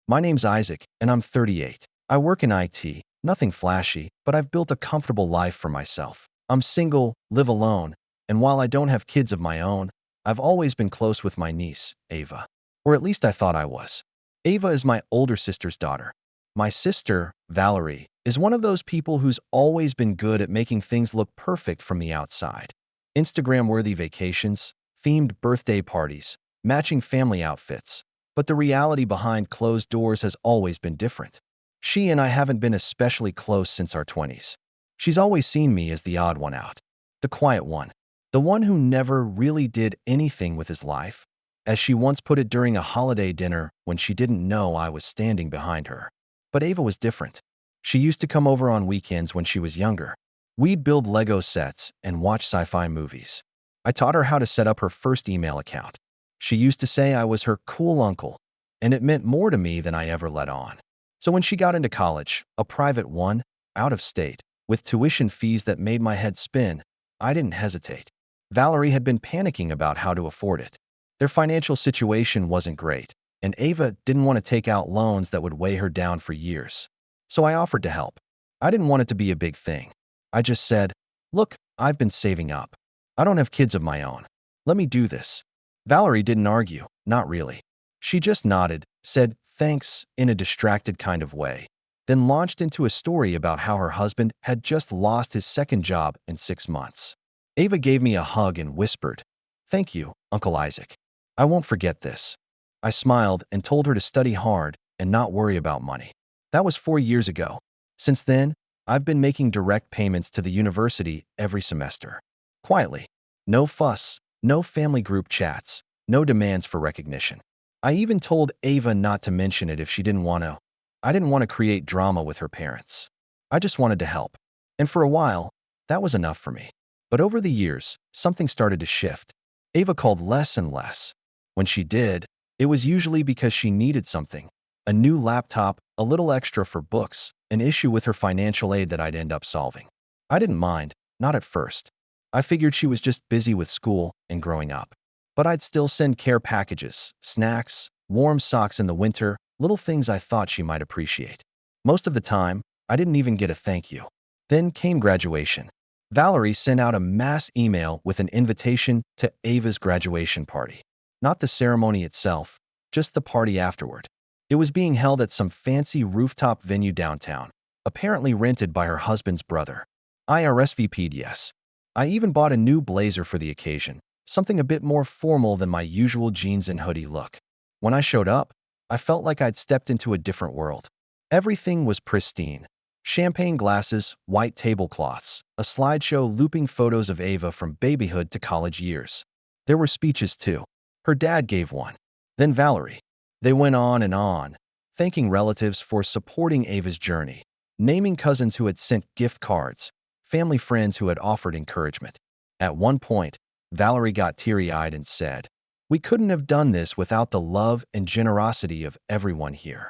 My name's Isaac, and I'm 38. I work in IT, nothing flashy, but I've built a comfortable life for myself. I'm single, live alone, and while I don't have kids of my own, I've always been close with my niece, Ava. Or at least I thought I was. Ava is my older sister's daughter. My sister, Valerie, is one of those people who's always been good at making things look perfect from the outside. Instagram-worthy vacations, themed birthday parties, matching family outfits. But the reality behind closed doors has always been different. She and I haven't been especially close since our 20s. She's always seen me as the odd one out, the quiet one, the one who never really did anything with his life, as she once put it during a holiday dinner when she didn't know I was standing behind her. But Ava was different. She used to come over on weekends when she was younger. We'd build Lego sets and watch sci-fi movies. I taught her how to set up her first email account. She used to say I was her cool uncle, and it meant more to me than I ever let on. So when she got into college, a private one, out of state, with tuition fees that made my head spin, I didn't hesitate. Valerie had been panicking about how to afford it. Their financial situation wasn't great, and Ava didn't want to take out loans that would weigh her down for years. So I offered to help. I didn't want it to be a big thing. I just said, "Look, I've been saving up. I don't have kids of my own. Let me do this." Valerie didn't argue, not really. She just nodded, said thanks in a distracted kind of way, then launched into a story about how her husband had just lost his second job in 6 months. Ava gave me a hug and whispered, "Thank you, Uncle Isaac. I won't forget this." I smiled and told her to study hard and not worry about money. That was 4 years ago. Since then, I've been making direct payments to the university every semester. Quietly. No fuss, no family group chats, no demands for recognition. I even told Ava not to mention it if she didn't want to. I didn't want to create drama with her parents. I just wanted to help. And for a while, that was enough for me. But over the years, something started to shift. Ava called less and less. When she did, it was usually because she needed something. A new laptop, a little extra for books, an issue with her financial aid that I'd end up solving. I didn't mind, not at first. I figured she was just busy with school and growing up. But I'd still send care packages, snacks, warm socks in the winter, little things I thought she might appreciate. Most of the time, I didn't even get a thank you. Then came graduation. Valerie sent out a mass email with an invitation to Ava's graduation party. Not the ceremony itself, just the party afterward. It was being held at some fancy rooftop venue downtown, apparently rented by her husband's brother. I RSVP'd yes. I even bought a new blazer for the occasion, something a bit more formal than my usual jeans and hoodie look. When I showed up, I felt like I'd stepped into a different world. Everything was pristine. Champagne glasses, white tablecloths, a slideshow looping photos of Ava from babyhood to college years. There were speeches too. Her dad gave one. Then Valerie. They went on, thanking relatives for supporting Ava's journey, naming cousins who had sent gift cards, family friends who had offered encouragement. At one point, Valerie got teary-eyed and said, "We couldn't have done this without the love and generosity of everyone here."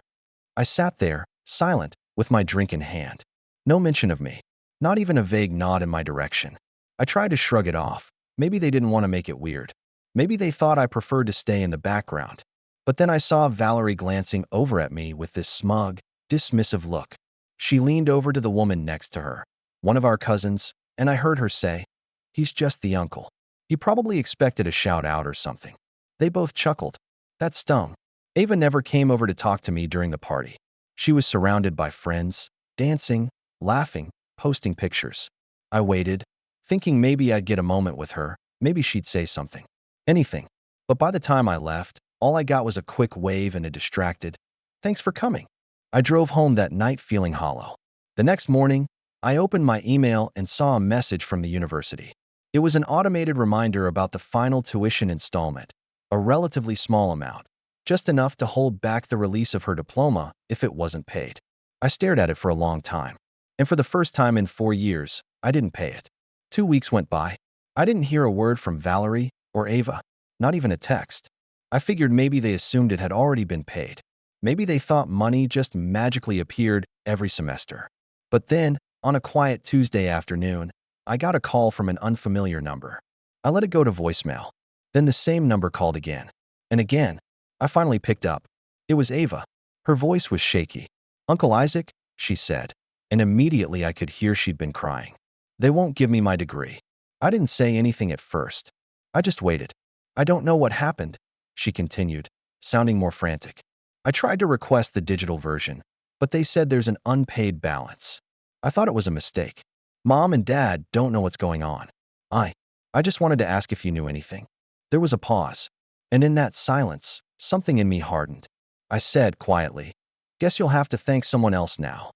I sat there, silent, with my drink in hand. No mention of me. Not even a vague nod in my direction. I tried to shrug it off. Maybe they didn't want to make it weird. Maybe they thought I preferred to stay in the background. But then I saw Valerie glancing over at me with this smug, dismissive look. She leaned over to the woman next to her, one of our cousins, and I heard her say, "He's just the uncle." He probably expected a shout-out or something. They both chuckled. That stung. Ava never came over to talk to me during the party. She was surrounded by friends, dancing, laughing, posting pictures. I waited, thinking maybe I'd get a moment with her, maybe she'd say something. Anything. But by the time I left, all I got was a quick wave and a distracted, "Thanks for coming." I drove home that night feeling hollow. The next morning, I opened my email and saw a message from the university. It was an automated reminder about the final tuition installment, a relatively small amount, just enough to hold back the release of her diploma if it wasn't paid. I stared at it for a long time, and for the first time in 4 years, I didn't pay it. 2 weeks went by. I didn't hear a word from Valerie or Ava, not even a text. I figured maybe they assumed it had already been paid. Maybe they thought money just magically appeared every semester. But then, on a quiet Tuesday afternoon, I got a call from an unfamiliar number. I let it go to voicemail. Then the same number called again. And again. I finally picked up. It was Ava. Her voice was shaky. "Uncle Isaac," she said, and immediately I could hear she'd been crying. "They won't give me my degree." I didn't say anything at first. I just waited. "I don't know what happened," she continued, sounding more frantic. "I tried to request the digital version, but they said there's an unpaid balance. I thought it was a mistake. Mom and Dad don't know what's going on. I I just wanted to ask if you knew anything." There was a pause, and in that silence, something in me hardened. I said quietly, "Guess you'll have to thank someone else now."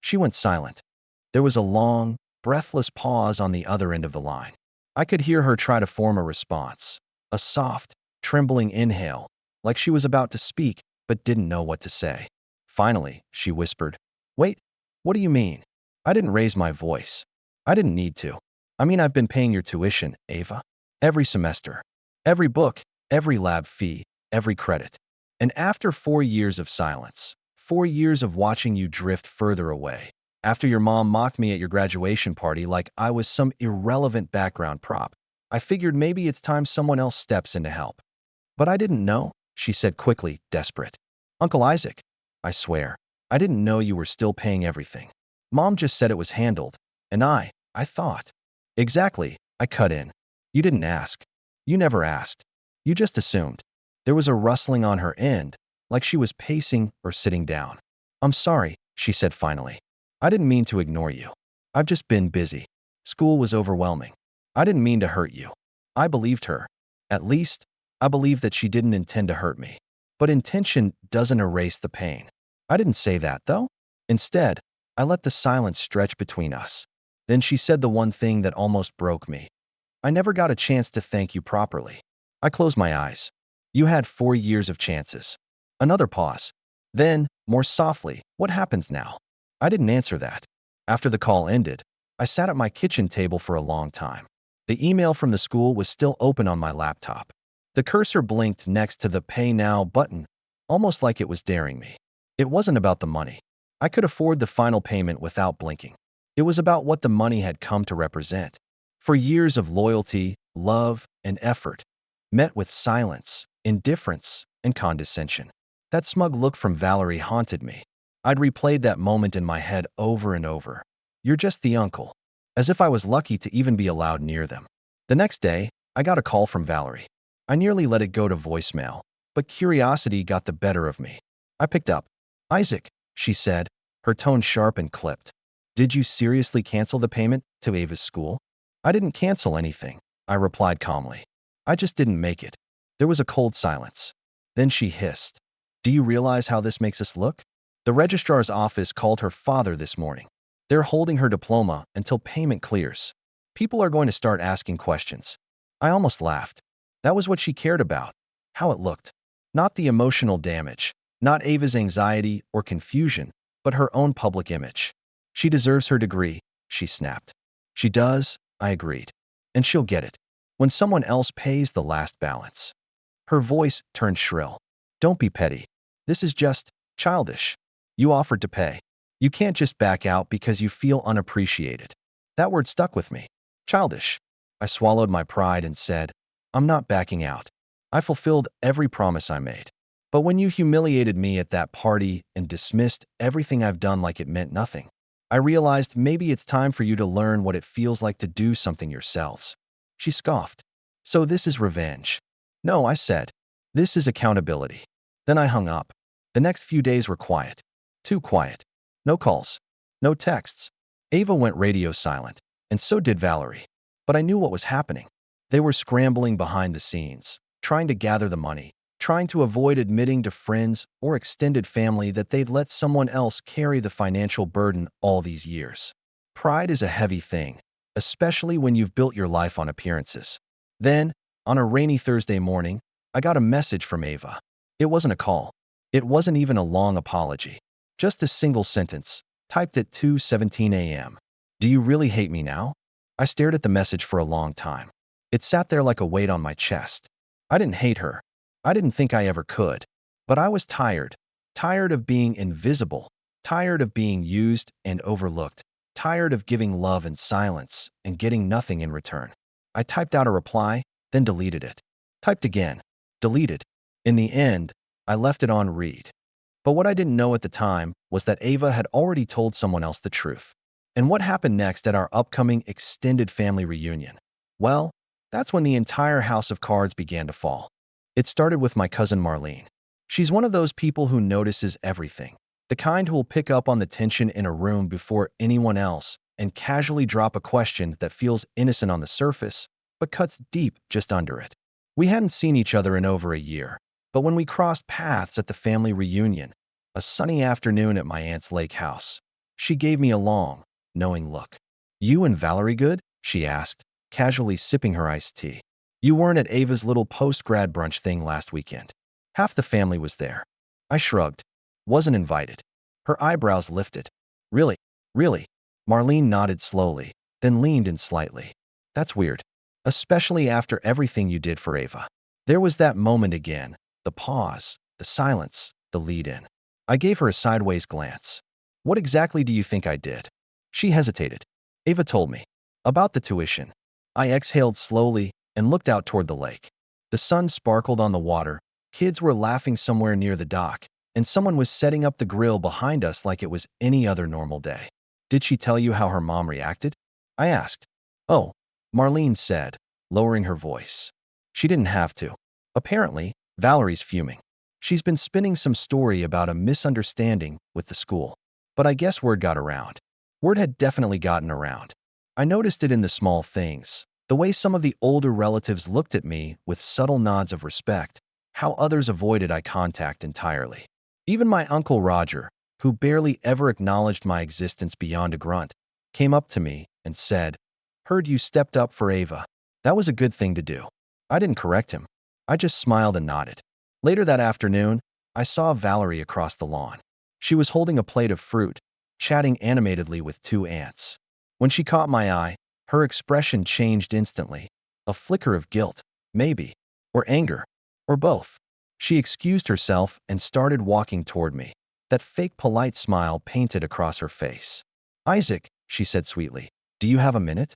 She went silent. There was a long, breathless pause on the other end of the line. I could hear her try to form a response, a soft, trembling inhale, like she was about to speak but didn't know what to say. Finally, she whispered, "Wait, what do you mean?" I didn't raise my voice. I didn't need to. "I mean, I've been paying your tuition, Ava. Every semester. Every book, every lab fee, every credit. And after 4 years of silence, 4 years of watching you drift further away, after your mom mocked me at your graduation party like I was some irrelevant background prop, I figured maybe it's time someone else steps in to help." "But I didn't know," she said quickly, desperate. "Uncle Isaac, I swear, I didn't know you were still paying everything. Mom just said it was handled, and I thought." "Exactly," I cut in. "You didn't ask. You never asked. You just assumed." There was a rustling on her end, like she was pacing or sitting down. "I'm sorry," she said finally. "I didn't mean to ignore you. I've just been busy. School was overwhelming. I didn't mean to hurt you." I believed her. At least, I believed that she didn't intend to hurt me. But intention doesn't erase the pain. I didn't say that, though. Instead, I let the silence stretch between us. Then she said the one thing that almost broke me. "I never got a chance to thank you properly." I closed my eyes. "You had 4 years of chances." Another pause. Then, more softly, "What happens now?" I didn't answer that. After the call ended, I sat at my kitchen table for a long time. The email from the school was still open on my laptop. The cursor blinked next to the Pay Now button, almost like it was daring me. It wasn't about the money. I could afford the final payment without blinking. It was about what the money had come to represent. For years of loyalty, love, and effort, met with silence, indifference, and condescension. That smug look from Valerie haunted me. I'd replayed that moment in my head over and over. "You're just the uncle." As if I was lucky to even be allowed near them. The next day, I got a call from Valerie. I nearly let it go to voicemail, but curiosity got the better of me. I picked up. "Isaac," she said, her tone sharp and clipped. "Did you seriously cancel the payment to Ava's school?" "I didn't cancel anything," I replied calmly. "I just didn't make it." There was a cold silence. Then she hissed, "Do you realize how this makes us look? The registrar's office called her father this morning. They're holding her diploma until payment clears. People are going to start asking questions." I almost laughed. That was what she cared about, how it looked. Not the emotional damage, not Ava's anxiety or confusion, but her own public image. "She deserves her degree," she snapped. "She does," I agreed. "And she'll get it. When someone else pays the last balance." Her voice turned shrill. "Don't be petty. This is just childish. You offered to pay. You can't just back out because you feel unappreciated." That word stuck with me. Childish. I swallowed my pride and said, "I'm not backing out. I fulfilled every promise I made. But when you humiliated me at that party and dismissed everything I've done like it meant nothing, I realized maybe it's time for you to learn what it feels like to do something yourselves." She scoffed. "So this is revenge?" "No," I said. "This is accountability." Then I hung up. The next few days were quiet. Too quiet. No calls. No texts. Ava went radio silent, and so did Valerie. But I knew what was happening. They were scrambling behind the scenes, trying to gather the money, trying to avoid admitting to friends or extended family that they'd let someone else carry the financial burden all these years. Pride is a heavy thing, especially when you've built your life on appearances. Then, on a rainy Thursday morning, I got a message from Ava. It wasn't a call. It wasn't even a long apology. Just a single sentence, typed at 2:17 a.m. "Do you really hate me now?" I stared at the message for a long time. It sat there like a weight on my chest. I didn't hate her. I didn't think I ever could. But I was tired. Tired of being invisible. Tired of being used and overlooked. Tired of giving love in silence and getting nothing in return. I typed out a reply, then deleted it. Typed again. Deleted. In the end, I left it on read. But what I didn't know at the time was that Ava had already told someone else the truth. And what happened next at our upcoming extended family reunion? Well, that's when the entire house of cards began to fall. It started with my cousin Marlene. She's one of those people who notices everything, the kind who will pick up on the tension in a room before anyone else and casually drop a question that feels innocent on the surface, but cuts deep just under it. We hadn't seen each other in over a year, but when we crossed paths at the family reunion, a sunny afternoon at my aunt's lake house, she gave me a long, knowing look. "You and Valerie good?" she asked, casually sipping her iced tea. "You weren't at Ava's little post-grad brunch thing last weekend. Half the family was there." I shrugged. "Wasn't invited." Her eyebrows lifted. "Really? Really?" Marlene nodded slowly, then leaned in slightly. "That's weird. Especially after everything you did for Ava." There was that moment again, the pause, the silence, the lead-in. I gave her a sideways glance. "What exactly do you think I did?" She hesitated. "Ava told me. About the tuition." I exhaled slowly and looked out toward the lake. The sun sparkled on the water, kids were laughing somewhere near the dock, and someone was setting up the grill behind us like it was any other normal day. "Did she tell you how her mom reacted?" I asked. "Oh," Marlene said, lowering her voice. "She didn't have to. Apparently, Valerie's fuming. She's been spinning some story about a misunderstanding with the school. But I guess word got around." Word had definitely gotten around. I noticed it in the small things, the way some of the older relatives looked at me with subtle nods of respect, how others avoided eye contact entirely. Even my Uncle Roger, who barely ever acknowledged my existence beyond a grunt, came up to me and said, "Heard you stepped up for Ava. That was a good thing to do." I didn't correct him. I just smiled and nodded. Later that afternoon, I saw Valerie across the lawn. She was holding a plate of fruit, chatting animatedly with two aunts. When she caught my eye, her expression changed instantly. A flicker of guilt, maybe, or anger, or both. She excused herself and started walking toward me, that fake polite smile painted across her face. "Isaac," she said sweetly, "do you have a minute?"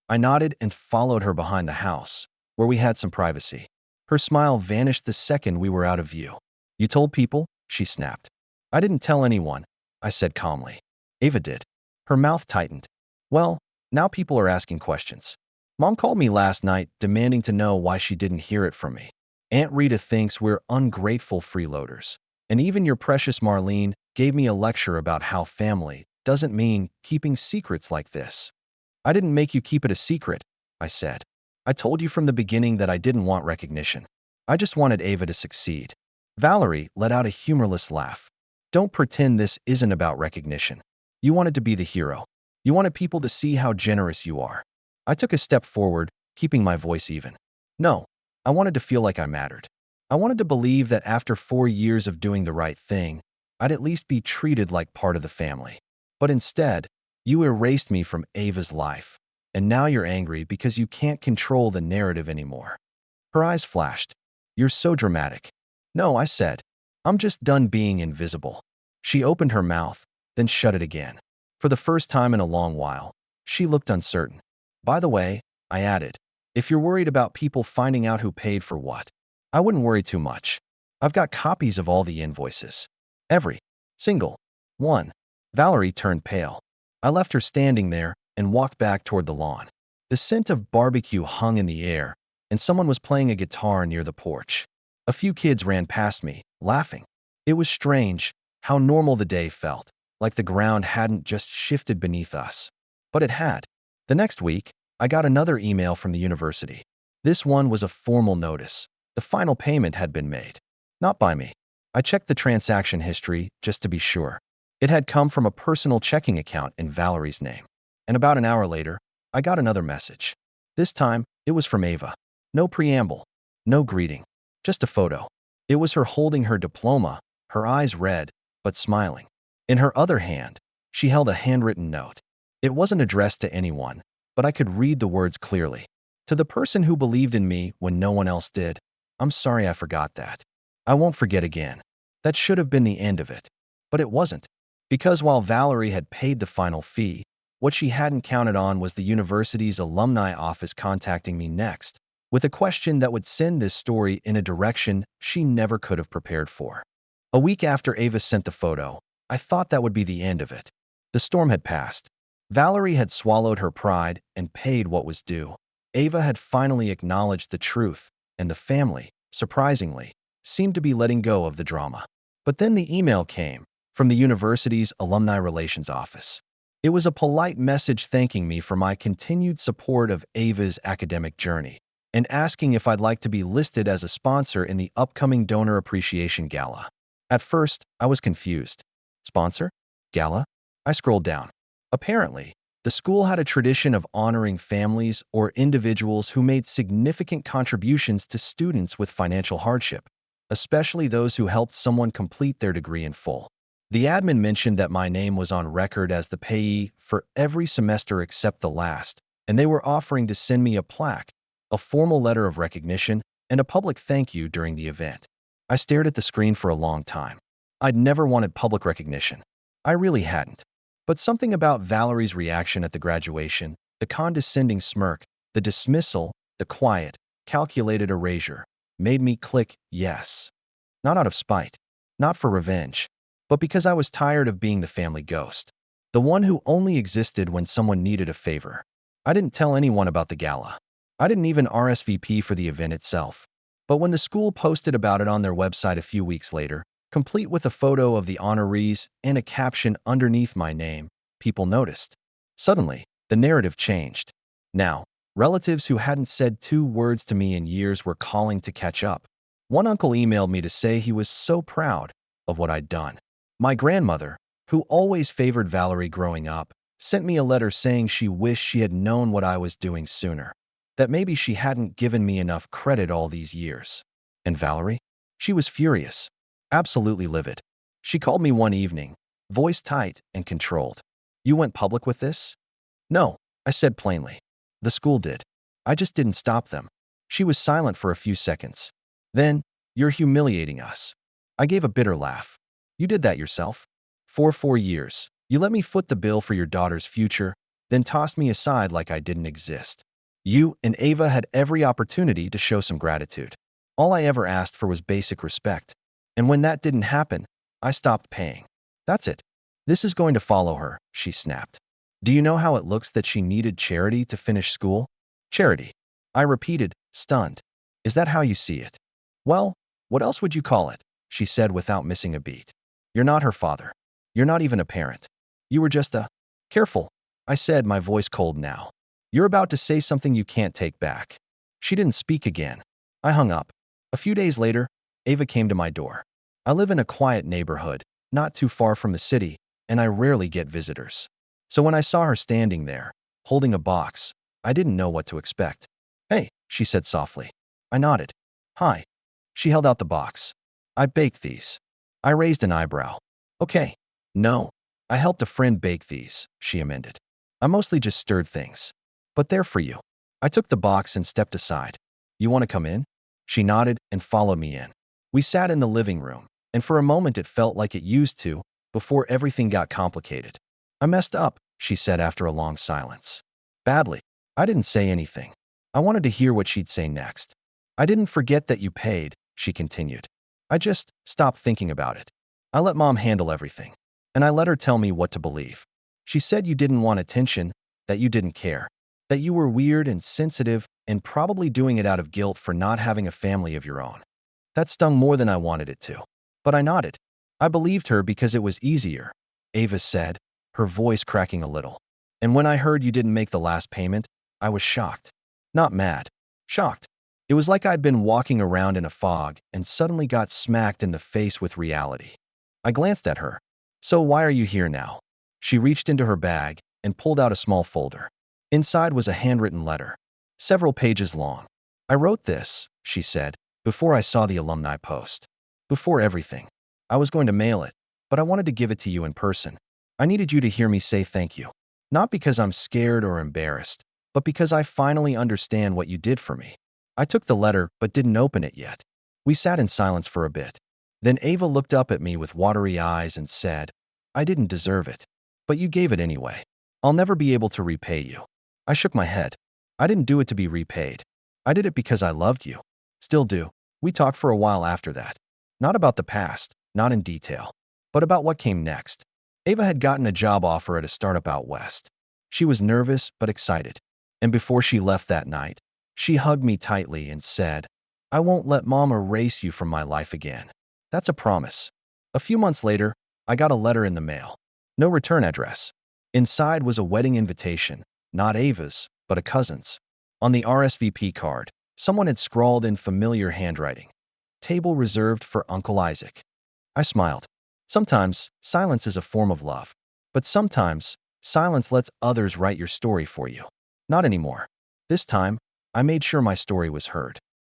I nodded and followed her behind the house, where we had some privacy. Her smile vanished the second we were out of view. "You told people?" she snapped. "I didn't tell anyone," I said calmly. "Ava did." Her mouth tightened. "Well, now people are asking questions. Mom called me last night demanding to know why she didn't hear it from me. Aunt Rita thinks we're ungrateful freeloaders. And even your precious Marlene gave me a lecture about how family doesn't mean keeping secrets like this." "I didn't make you keep it a secret," I said. "I told you from the beginning that I didn't want recognition. I just wanted Ava to succeed." Valerie let out a humorless laugh. "Don't pretend this isn't about recognition. You wanted to be the hero. You wanted people to see how generous you are." I took a step forward, keeping my voice even. "No, I wanted to feel like I mattered. I wanted to believe that after 4 years of doing the right thing, I'd at least be treated like part of the family. But instead, you erased me from Ava's life. And now you're angry because you can't control the narrative anymore." Her eyes flashed. "You're so dramatic." "No," I said. "I'm just done being invisible." She opened her mouth, then shut it again. For the first time in a long while, she looked uncertain. "By the way," I added, "if you're worried about people finding out who paid for what, I wouldn't worry too much. I've got copies of all the invoices. Every single one." Valerie turned pale. I left her standing there and walked back toward the lawn. The scent of barbecue hung in the air, and someone was playing a guitar near the porch. A few kids ran past me, laughing. It was strange how normal the day felt, like the ground hadn't just shifted beneath us. But it had. The next week, I got another email from the university. This one was a formal notice. The final payment had been made. Not by me. I checked the transaction history just to be sure. It had come from a personal checking account in Valerie's name. And about an hour later, I got another message. This time, it was from Ava. No preamble, no greeting, just a photo. It was her holding her diploma, her eyes red, but smiling. In her other hand, she held a handwritten note. It wasn't addressed to anyone, but I could read the words clearly. "To the person who believed in me when no one else did, I'm sorry I forgot that. I won't forget again." That should have been the end of it. But it wasn't. Because while Valerie had paid the final fee, what she hadn't counted on was the university's alumni office contacting me next, with a question that would send this story in a direction she never could have prepared for. A week after Ava sent the photo, I thought that would be the end of it. The storm had passed. Valerie had swallowed her pride and paid what was due. Ava had finally acknowledged the truth, and the family, surprisingly, seemed to be letting go of the drama. But then the email came from the university's Alumni Relations Office. It was a polite message thanking me for my continued support of Ava's academic journey and asking if I'd like to be listed as a sponsor in the upcoming Donor Appreciation Gala. At first, I was confused. Sponsor? Gala? I scrolled down. Apparently, the school had a tradition of honoring families or individuals who made significant contributions to students with financial hardship, especially those who helped someone complete their degree in full. The admin mentioned that my name was on record as the payee for every semester except the last, and they were offering to send me a plaque, a formal letter of recognition, and a public thank you during the event. I stared at the screen for a long time. I'd never wanted public recognition. I really hadn't. But something about Valerie's reaction at the graduation, the condescending smirk, the dismissal, the quiet, calculated erasure, made me click yes. Not out of spite, not for revenge, but because I was tired of being the family ghost, the one who only existed when someone needed a favor. I didn't tell anyone about the gala. I didn't even RSVP for the event itself. But when the school posted about it on their website a few weeks later, complete with a photo of the honorees and a caption underneath my name, people noticed. Suddenly, the narrative changed. Now, relatives who hadn't said 2 words to me in years were calling to catch up. One uncle emailed me to say he was so proud of what I'd done. My grandmother, who always favored Valerie growing up, sent me a letter saying she wished she had known what I was doing sooner, that maybe she hadn't given me enough credit all these years. And Valerie? She was furious, absolutely livid. She called me one evening, voice tight and controlled. "You went public with this?" "No," I said plainly. "The school did. I just didn't stop them." She was silent for a few seconds. Then, "You're humiliating us." I gave a bitter laugh. "You did that yourself. For 4 years, you let me foot the bill for your daughter's future, then tossed me aside like I didn't exist. You and Ava had every opportunity to show some gratitude. All I ever asked for was basic respect. And when that didn't happen, I stopped paying. That's it. This is going to follow her," she snapped. "Do you know how it looks that she needed charity to finish school?" "Charity," I repeated, stunned. "Is that how you see it?" "Well, what else would you call it?" she said without missing a beat. "You're not her father. You're not even a parent. You were just a—" "Careful," I said, my voice cold now. "You're about to say something you can't take back." She didn't speak again. I hung up. A few days later, Ava came to my door. I live in a quiet neighborhood, not too far from the city, and I rarely get visitors. So when I saw her standing there, holding a box, I didn't know what to expect. "Hey," she said softly. I nodded. "Hi." She held out the box. "I baked these." I raised an eyebrow. "Okay." "No. I helped a friend bake these," she amended. "I mostly just stirred things. But they're for you." I took the box and stepped aside. "You want to come in?" She nodded and followed me in. We sat in the living room, and for a moment it felt like it used to, before everything got complicated. "I messed up," she said after a long silence. "Badly." I didn't say anything. I wanted to hear what she'd say next. "I didn't forget that you paid," she continued. "I just stopped thinking about it. I let Mom handle everything, and I let her tell me what to believe. She said you didn't want attention, that you didn't care, that you were weird and sensitive and probably doing it out of guilt for not having a family of your own." That stung more than I wanted it to. But I nodded. "I believed her because it was easier," Ava said, her voice cracking a little. "And when I heard you didn't make the last payment, I was shocked. Not mad. Shocked. It was like I'd been walking around in a fog and suddenly got smacked in the face with reality." I glanced at her. "So why are you here now?" She reached into her bag and pulled out a small folder. Inside was a handwritten letter, several pages long. "I wrote this," she said, "before I saw the alumni post. Before everything. I was going to mail it, but I wanted to give it to you in person. I needed you to hear me say thank you. Not because I'm scared or embarrassed, but because I finally understand what you did for me." I took the letter but didn't open it yet. We sat in silence for a bit. Then Ava looked up at me with watery eyes and said, "I didn't deserve it. But you gave it anyway. I'll never be able to repay you." I shook my head. "I didn't do it to be repaid. I did it because I loved you. Still do." We talked for a while after that. Not about the past, not in detail, but about what came next. Ava had gotten a job offer at a startup out west. She was nervous but excited, and before she left that night, she hugged me tightly and said, "I won't let Mom erase you from my life again." That's a promise. A few months later, I got a letter in the mail. No return address. Inside was a wedding invitation, not Ava's, but a cousin's. On the RSVP card, someone had scrawled in familiar handwriting, "Table reserved for Uncle Isaac." I smiled. Sometimes, silence is a form of love. But sometimes, silence lets others write your story for you. Not anymore. This time, I made sure my story was heard.